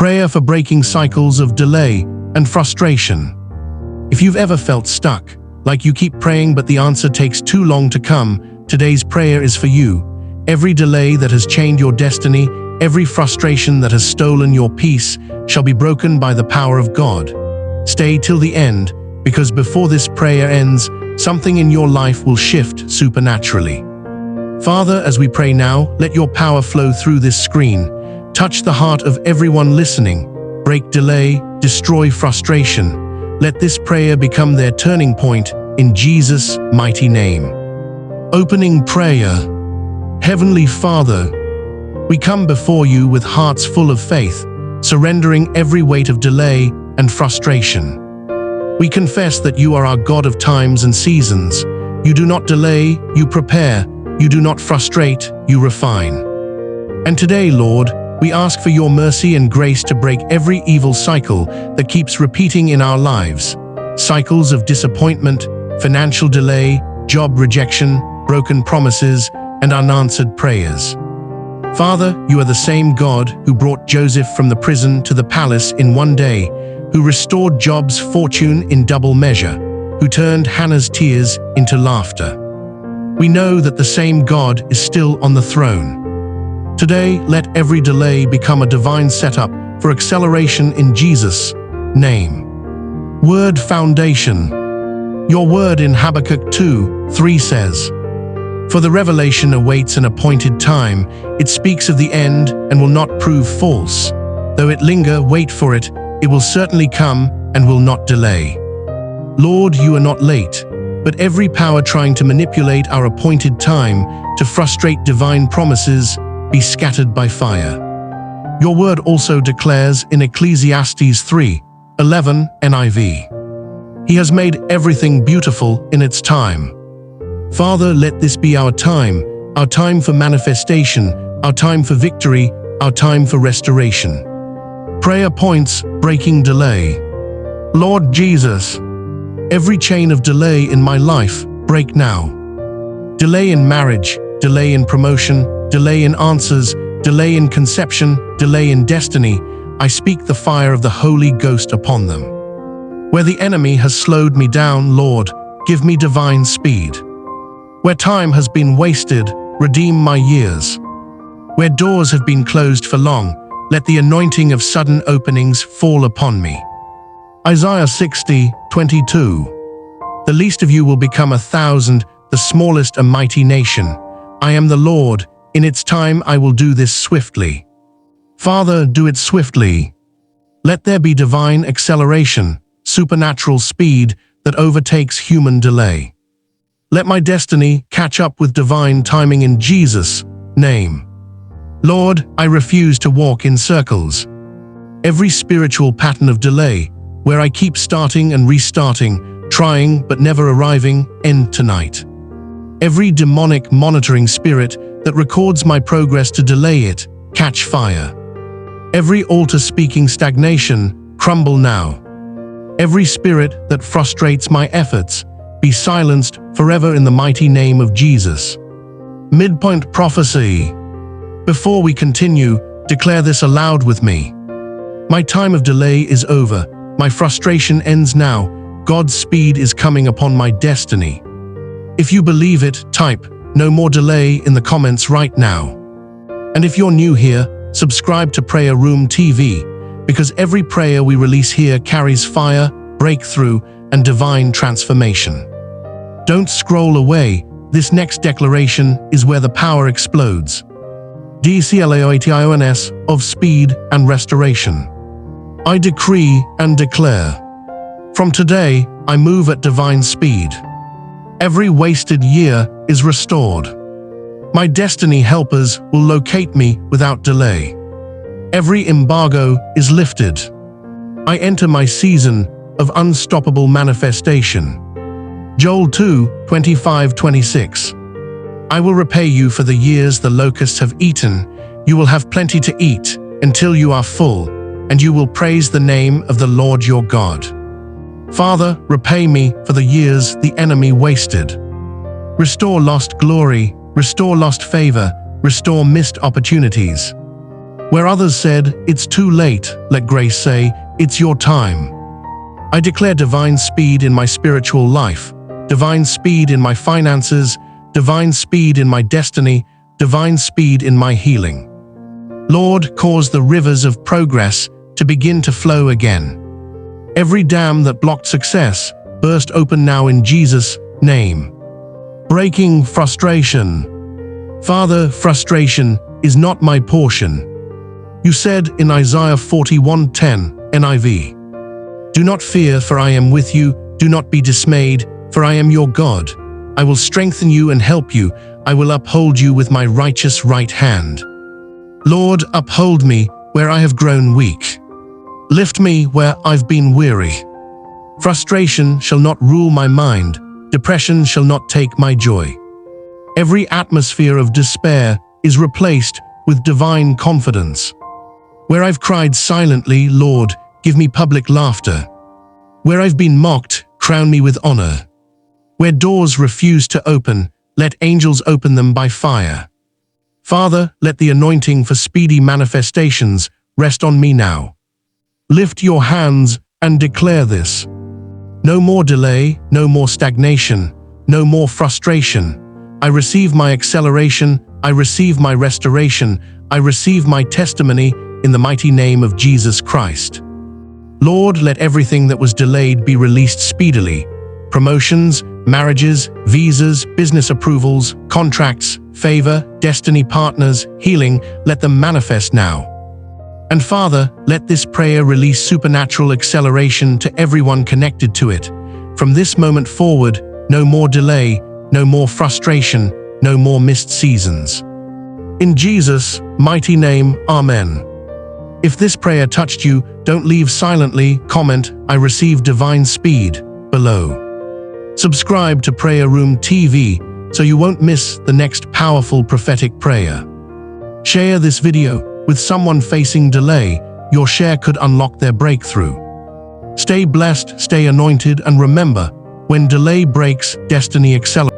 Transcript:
Prayer for breaking cycles of delay and frustration. If you've ever felt stuck, like you keep praying but the answer takes too long to come, today's prayer is for you. Every delay that has chained your destiny, every frustration that has stolen your peace, shall be broken by the power of God. Stay till the end, because before this prayer ends, something in your life will shift supernaturally. Father, as we pray now, let your power flow through this screen. Touch the heart of everyone listening. Break delay, destroy frustration. Let this prayer become their turning point in Jesus' mighty name. Opening prayer. Heavenly Father, we come before you with hearts full of faith, surrendering every weight of delay and frustration. We confess that you are our God of times and seasons. You do not delay, you prepare. You do not frustrate, you refine. And today, Lord, we ask for your mercy and grace to break every evil cycle that keeps repeating in our lives. Cycles of disappointment, financial delay, job rejection, broken promises, and unanswered prayers. Father, you are the same God who brought Joseph from the prison to the palace in one day, who restored Job's fortune in double measure, who turned Hannah's tears into laughter. We know that the same God is still on the throne. Today, let every delay become a divine setup for acceleration in Jesus' name. Word foundation. Your word in Habakkuk 2:3 says, "For the revelation awaits an appointed time. It speaks of the end and will not prove false. Though it linger, wait for it. It will certainly come and will not delay." Lord, you are not late, but every power trying to manipulate our appointed time to frustrate divine promises be scattered by fire. Your word also declares in Ecclesiastes 3:11 NIV, "He has made everything beautiful in its time." Father, let this be our time for manifestation, our time for victory, our time for restoration. Prayer points, breaking delay. Lord Jesus, every chain of delay in my life, break now. Delay in marriage, delay in promotion, delay in answers, delay in conception, delay in destiny. I speak the fire of the Holy Ghost upon them. Where the enemy has slowed me down, Lord, give me divine speed. Where time has been wasted, redeem my years. Where doors have been closed for long, let the anointing of sudden openings fall upon me. Isaiah 60:22. The least of you will become 1,000, the smallest a mighty nation. I am the Lord, in its time I will do this swiftly. Father, do it swiftly. Let there be divine acceleration, supernatural speed that overtakes human delay. Let my destiny catch up with divine timing in Jesus' name. Lord, I refuse to walk in circles. Every spiritual pattern of delay, where I keep starting and restarting, trying but never arriving, end tonight. Every demonic monitoring spirit that records my progress to delay it, catch fire. Every altar speaking stagnation, crumble now. Every spirit that frustrates my efforts, be silenced forever in the mighty name of Jesus. Midpoint prophecy. Before we continue, declare this aloud with me. My time of delay is over. My frustration ends now. God's speed is coming upon my destiny. If you believe it, type "No more delay" in the comments right now. And if you're new here, subscribe to Prayer Room TV, because every prayer we release here carries fire, breakthrough, and divine transformation. Don't scroll away. This next declaration is where the power explodes. DCLAOATIONS of speed and restoration. I decree and declare. From today, I move at divine speed. Every wasted year is restored. My destiny helpers will locate me without delay. Every embargo is lifted. I enter my season of unstoppable manifestation. Joel 2:25-26. I will repay you for the years the locusts have eaten. You will have plenty to eat until you are full, and you will praise the name of the Lord your God. Father, repay me for the years the enemy wasted. Restore lost glory, restore lost favor, restore missed opportunities. Where others said, "It's too late," let grace say, "It's your time." I declare divine speed in my spiritual life, divine speed in my finances, divine speed in my destiny, divine speed in my healing. Lord, cause the rivers of progress to begin to flow again. Every dam that blocked success, burst open now in Jesus' name. Breaking frustration. Father, frustration is not my portion. You said in Isaiah 41:10, NIV, "Do not fear, for I am with you. Do not be dismayed, for I am your God. I will strengthen you and help you. I will uphold you with my righteous right hand." Lord, uphold me where I have grown weak. Lift me where I've been weary. Frustration shall not rule my mind. Depression shall not take my joy. Every atmosphere of despair is replaced with divine confidence. Where I've cried silently, Lord, give me public laughter. Where I've been mocked, crown me with honor. Where doors refuse to open, let angels open them by fire. Father, let the anointing for speedy manifestations rest on me now. Lift your hands and declare this. No more delay, no more stagnation, no more frustration. I receive my acceleration, I receive my restoration, I receive my testimony in the mighty name of Jesus Christ. Lord, let everything that was delayed be released speedily. Promotions, marriages, visas, business approvals, contracts, favor, destiny partners, healing, let them manifest now. And Father, let this prayer release supernatural acceleration to everyone connected to it. From this moment forward, no more delay, no more frustration, no more missed seasons. In Jesus' mighty name, Amen. If this prayer touched you, don't leave silently. Comment, "I receive divine speed," below. Subscribe to Prayer Room TV so you won't miss the next powerful prophetic prayer. Share this video with someone facing delay. Your share could unlock their breakthrough. Stay blessed, stay anointed, and remember, when delay breaks, destiny accelerates.